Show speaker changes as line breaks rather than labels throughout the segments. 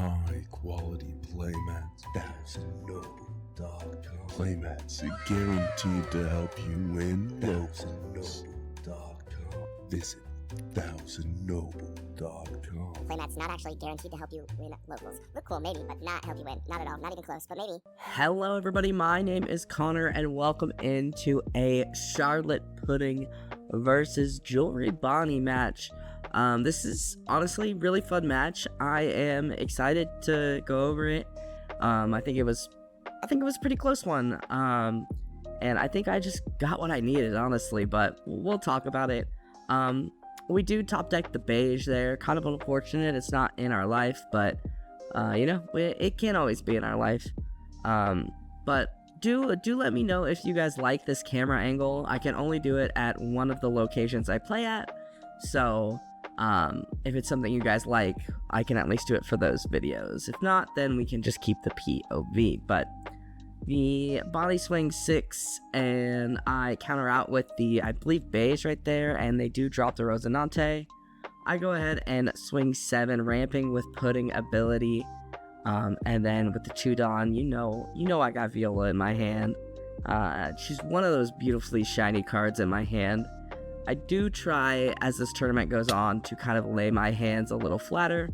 high-quality playmats. That's NobleAsta. Playmats guaranteed to help you win. NobleAsta. Visit 1000noble.com.
Playmats not actually guaranteed to help you win locals. Look cool, maybe, but not help you win. Not at all. Not even close, but maybe.
Hello, everybody. My name is Connor, and welcome into a Charlotte Pudding versus Jewelry Bonney match. This is honestly a really fun match. I am excited to go over it. I think it was a pretty close one. And I think I just got what I needed, honestly, but we'll talk about it. We do top deck the beige there. Kind of unfortunate it's not in our life, but you know, it can't always be in our life. But do let me know if you guys like this camera angle. I can only do it at one of the locations I play at, so if it's something you guys like, I can at least do it for those videos. If not, then we can just keep the POV. But the Bonney swings 6, and I counter out with the, I believe, beige right there, and they do drop the Rosinante. I go ahead and swing 7, ramping with pudding ability, and then with the 2 Dawn, you know I got Viola in my hand. She's one of those beautifully shiny cards in my hand. I do try, as this tournament goes on, to kind of lay my hands a little flatter,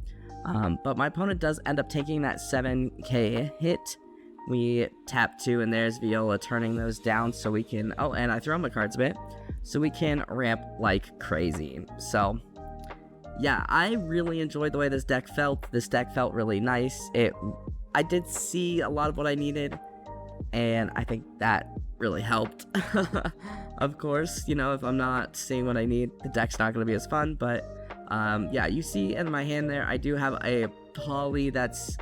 but my opponent does end up taking that 7k hit. We tap 2, and there's Viola turning those down so we can, oh, and I throw my cards a bit, so we can ramp like crazy. So, yeah, I really enjoyed the way this deck felt. This deck felt really nice. I did see a lot of what I needed, and I think that really helped. Of course, you know, if I'm not seeing what I need, the deck's not going to be as fun, but, yeah, you see in my hand there, I do have a poly that's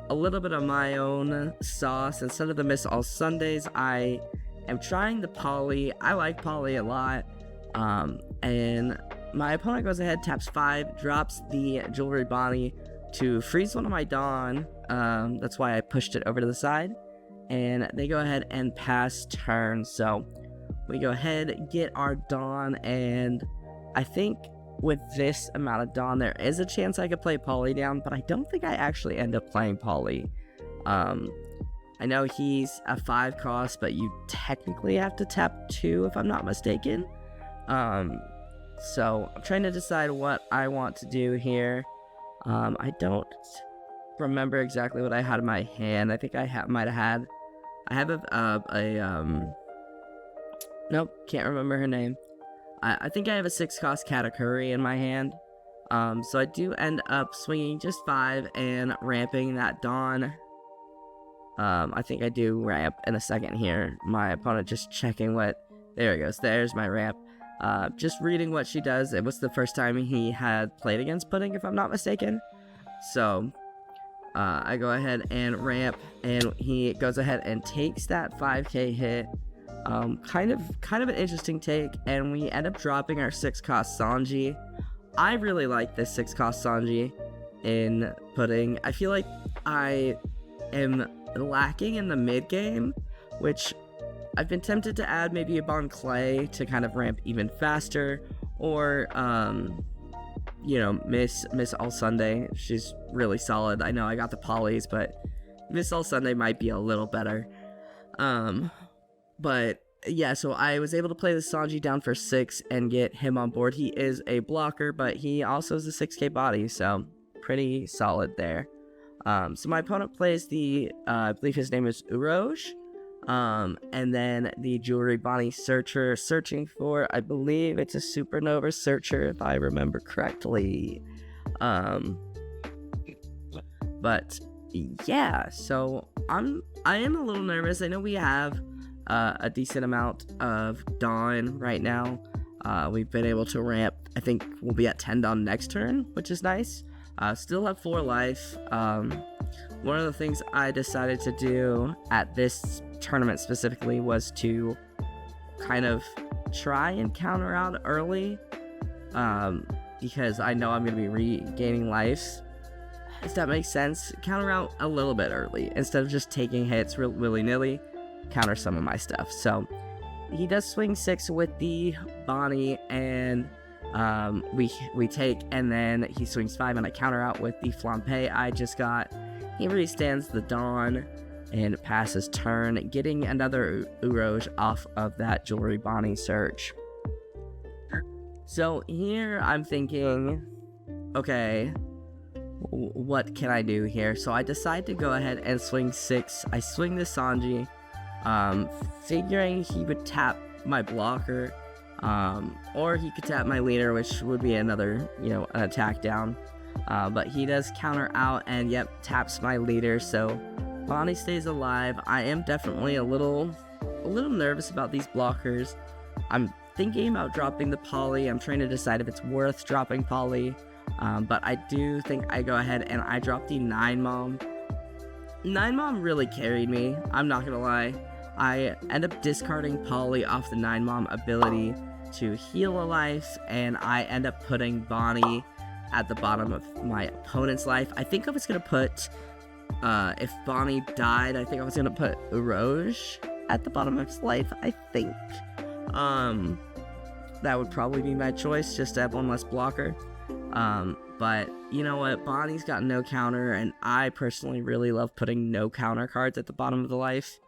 a little bit of my own sauce. Instead of the Miss All Sundays, I am trying the poly. I like poly a lot, and my opponent goes ahead, taps 5, drops the Jewelry Bonney to freeze one of my Dawn. That's why I pushed it over to the side, and they go ahead and pass turn. So we go ahead, get our Dawn, and I think with this amount of Dawn, there is a chance I could play Poly down, but I don't think I actually end up playing Poly. I know he's a 5 cost, but you technically have to tap 2 if I'm not mistaken. So I'm trying to decide what I want to do here. I don't remember exactly what I had in my hand. I think I might have had, I have nope, can't remember her name. I think I have a 6 cost Katakuri in my hand. So I do end up swinging just 5 and ramping that Dawn. I think I do ramp in a second here. My opponent just checking what, there it goes, there's my ramp. Just reading what she does. It was the first time he had played against Pudding, if I'm not mistaken. So I go ahead and ramp, and he goes ahead and takes that 5k hit. Kind of an interesting take, and we end up dropping our 6 cost Sanji. I really like this 6 cost Sanji in Pudding. I feel like I am lacking in the mid game, which I've been tempted to add maybe a Bon Clay to kind of ramp even faster, or you know, Miss All Sunday. She's really solid. I know I got the polys, but Miss All Sunday might be a little better. But yeah, so I was able to play the Sanji down for 6 and get him on board. He is a blocker, but he also is a 6k body, so pretty solid there. So my opponent plays the, I believe his name is Uroj, and then the Jewelry Bonney Searcher, searching for, I believe it's a Supernova Searcher, if I remember correctly. But yeah, so I am a little nervous. I know we have a decent amount of Dawn right now. We've been able to ramp. I think we'll be at 10 Dawn next turn, which is nice. Still have 4 life. One of the things I decided to do at this tournament specifically was to kind of try and counter out early, because I know I'm going to be regaining life. If that makes sense, counter out a little bit early instead of just taking hits willy-nilly. Counter some of my stuff. So he does swing 6 with the Bonney, and we take, and then he swings 5, and I counter out with the flampe I just got. He restands the Dawn and passes turn, getting another Uroge off of that Jewelry Bonney search. So here I'm thinking, okay, what can I do here? So I decide to go ahead and swing 6. I swing the Sanji, figuring he would tap my blocker, or he could tap my leader, which would be another, an attack down. But he does counter out and taps my leader, so Bonney stays alive. I am definitely a little nervous about these blockers. I'm thinking about dropping the poly. I'm trying to decide if it's worth dropping poly. But I do think I go ahead and I drop the 9 Mom. 9 Mom really carried me, I'm not gonna lie. I end up discarding poly off the 9 Mom ability to heal a life, and I end up putting Bonney at the bottom of my opponent's life. I think I was gonna put, if Bonney died, I think I was gonna put Uroge at the bottom of his life, I think. That would probably be my choice, just to have one less blocker. But you know what, Bonnie's got no counter, and I personally really love putting no counter cards at the bottom of the life.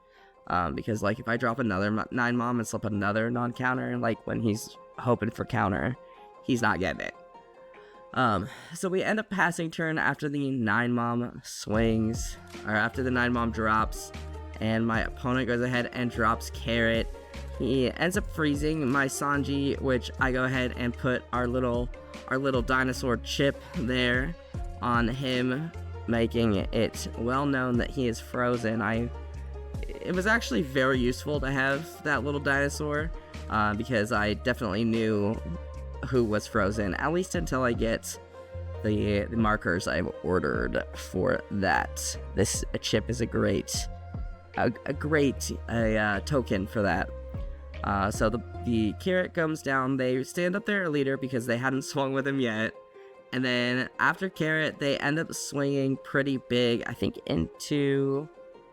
Because like if I drop another 9 Mom and slip another non-counter, like when he's hoping for counter, he's not getting it. So we end up passing turn after the 9 Mom swings, or after the 9 Mom drops, and my opponent goes ahead and drops Carrot. He ends up freezing my Sanji, which I go ahead and put our little dinosaur chip there on him, making it well known that he is frozen. It was actually very useful to have that little dinosaur, because I definitely knew who was frozen, at least until I get the markers I've ordered for that. This chip is a great token for that. So the Carrot comes down. They stand up their leader because they hadn't swung with him yet, and then after Carrot they end up swinging pretty big, I think into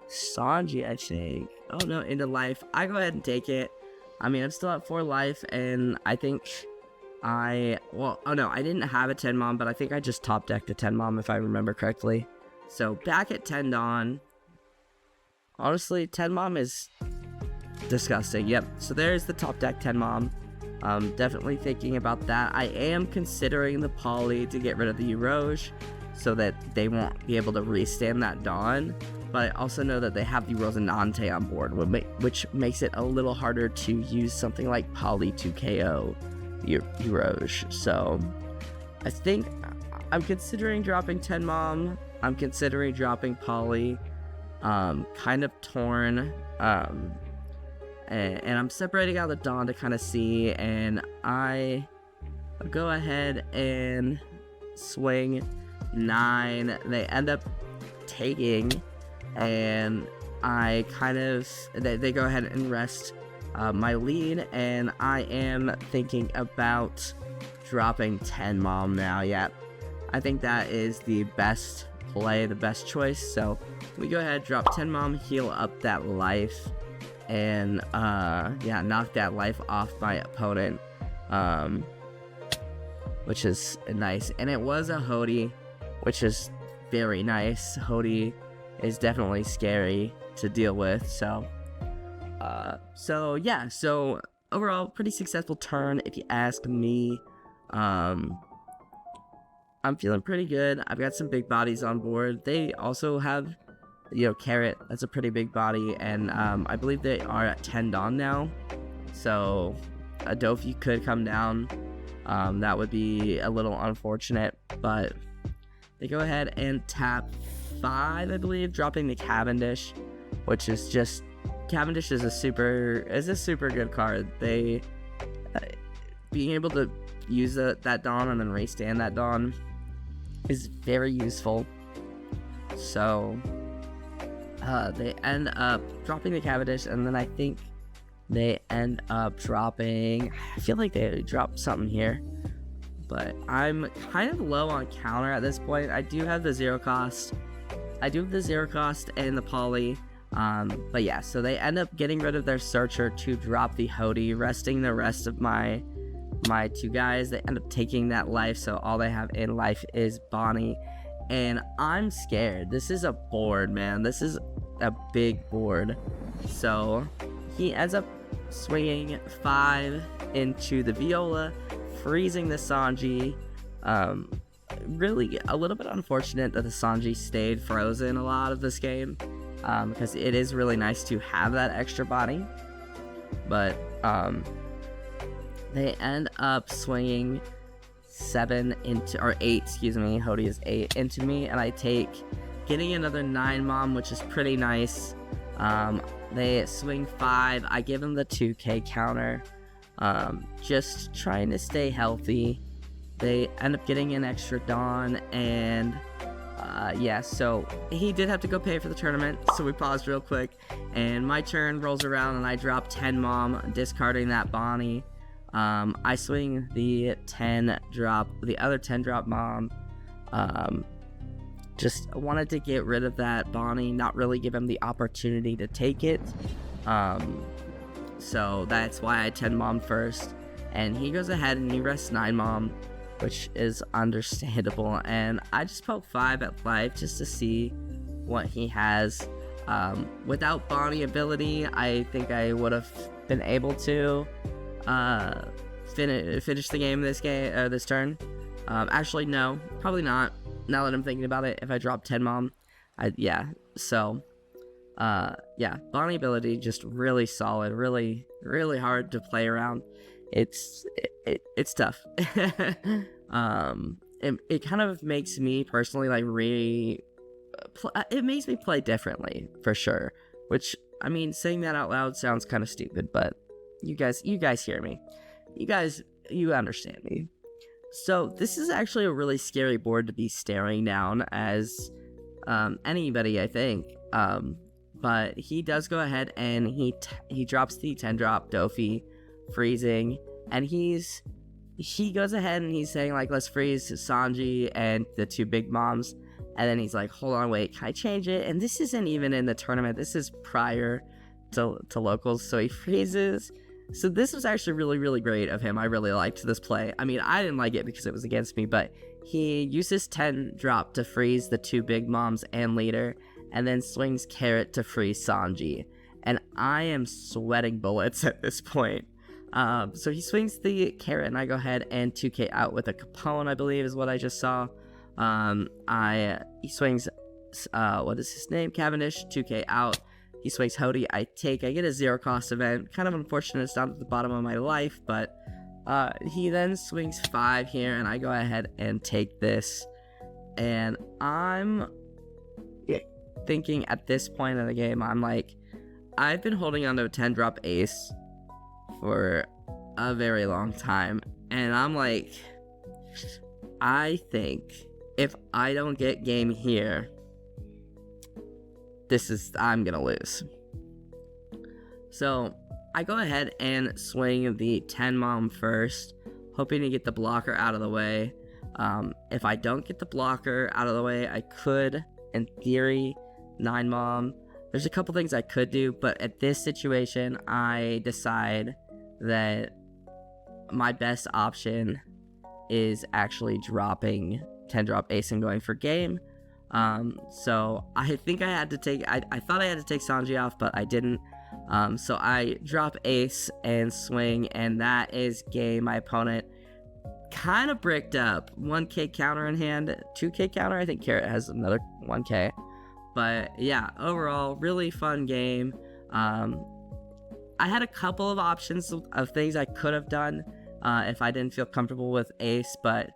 Sanji, I think. Oh no, into life. I go ahead and take it. I mean, I'm still at 4 life, and I think I didn't have a 10 Mom, but I think I just top decked a 10 Mom if I remember correctly. So back at 10 Dawn. Honestly, 10 Mom is disgusting. Yep, so there's the top deck 10 Mom. Definitely thinking about that. I am considering the poly to get rid of the Uroge so that they won't be able to restand that Dawn. But I also know that they have the Rosinante on board, which makes it a little harder to use something like poly to KO Uroge. So I think I'm considering dropping 10 Mom. I'm considering dropping poly. Kind of torn. And I'm separating out the Dawn to kind of see, and I go ahead and swing 9. They end up taking, and I they go ahead and rest my lead, and I am thinking about dropping 10 Mom now. Yeah, I think that is the best play, the best choice. So we go ahead, drop 10 Mom, heal up that life, and knock that life off my opponent, which is nice. And it was a Hody, which is very nice. Hody is definitely scary to deal with. So overall, pretty successful turn if you ask me. I'm feeling pretty good. I've got some big bodies on board. They also have, Carrot, that's a pretty big body, and I believe they are at 10 Dawn now, so a Dofi could come down. That would be a little unfortunate, but they go ahead and tap 5, I believe, dropping the Cavendish, which is just, Cavendish is a super good card. They being able to use that Dawn and then restand that Dawn is very useful. So they end up dropping the Cavendish, and then I think they end up dropping, I feel like they dropped something here, but I'm kind of low on counter at this point. I do have the 0 cost. I do have the 0 cost and the poly. But yeah, so they end up getting rid of their searcher to drop the Hody, resting the rest of my my two guys. They end up taking that life, so all they have in life is Bonney. And I'm scared. This is a board, man. This is a big board. So he ends up swinging 5 into the Viola, freezing the Sanji. Really a little bit unfortunate that the Sanji stayed frozen a lot of this game, because it is really nice to have that extra body. But they end up swinging 8, excuse me, Hody is 8 into me, and I take, getting another 9 mom, which is pretty nice. They swing 5, I give them the 2k counter, just trying to stay healthy. They end up getting an extra Dawn, and yeah, so he did have to go pay for the tournament, so we paused real quick, and my turn rolls around, and I drop 10 mom, discarding that Bonney. I swing the 10 drop, the other 10 drop mom. Just wanted to get rid of that Bonney, not really give him the opportunity to take it. So that's why I 10 mom first, and he goes ahead and he rests 9 mom, which is understandable, and I just poke 5 at life just to see what he has. Without Bonney ability, I think I would have been able to finish the game this turn. Actually, no, probably not. Now that I'm thinking about it, if I drop 10 mom, yeah. So, yeah, Bonney ability just really solid, really hard to play around. It's tough. It kind of makes me personally like it makes me play differently for sure. Which, I mean, saying that out loud sounds kind of stupid, but you guys hear me. You understand me. So this is actually a really scary board to be staring down as anybody, I think. But he does go ahead and he drops the 10 drop Dofi, freezing, and he goes ahead and he's saying like, let's freeze Sanji and the 2 big moms, and then he's like, hold on, wait, can I change it? And this isn't even in the tournament, this is prior to locals, so he freezes. So this was actually really great of him. I really liked this play. I mean, I didn't like it because it was against me, but he uses 10 drop to freeze the 2 big moms and leader, and then swings carrot to freeze Sanji, and I am sweating bullets at this point. So he swings the carrot, and I go ahead and 2k out with a Capone, I believe is what I just saw. He swings, what is his name? Cavendish, 2k out. He swings Hody, I get a 0 cost event. Kind of unfortunate it's down at the bottom of my life, but he then swings 5 here, and I go ahead and take this. And I'm thinking at this point in the game, I'm like, I've been holding on to a 10 drop ace for a very long time, and I'm like, I think if I don't get game here, I'm gonna lose. So I go ahead and swing the 10 mom first, hoping to get the blocker out of the way. If I don't get the blocker out of the way, I could, in theory, 9 mom. There's a couple things I could do, but at this situation, I decide that my best option is actually dropping 10 drop ace and going for game. So I think I had to take, I thought I had to take Sanji off, but I didn't. So I drop ace and swing, and that is game. My opponent kind of bricked up. 1k counter in hand, 2k counter. I think Carrot has another 1k. But yeah, overall, really fun game. I had a couple of options of things I could have done if I didn't feel comfortable with ace, but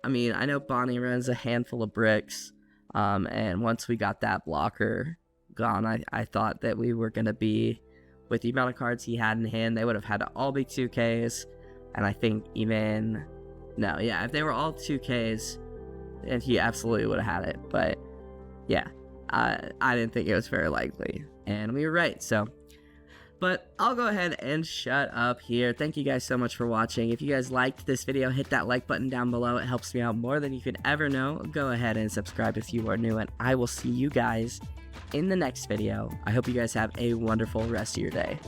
I mean, I know Bonney runs a handful of bricks, and once we got that blocker gone, I thought that we were going to be, with the amount of cards he had in hand, they would have had to all be 2Ks, and I think even, no, yeah, if they were all 2Ks, then he absolutely would have had it, but yeah, I didn't think it was very likely, and we were right, so. But I'll go ahead and shut up here. Thank you guys so much for watching. If you guys liked this video, hit that like button down below. It helps me out more than you could ever know. Go ahead and subscribe if you are new, and I will see you guys in the next video. I hope you guys have a wonderful rest of your day.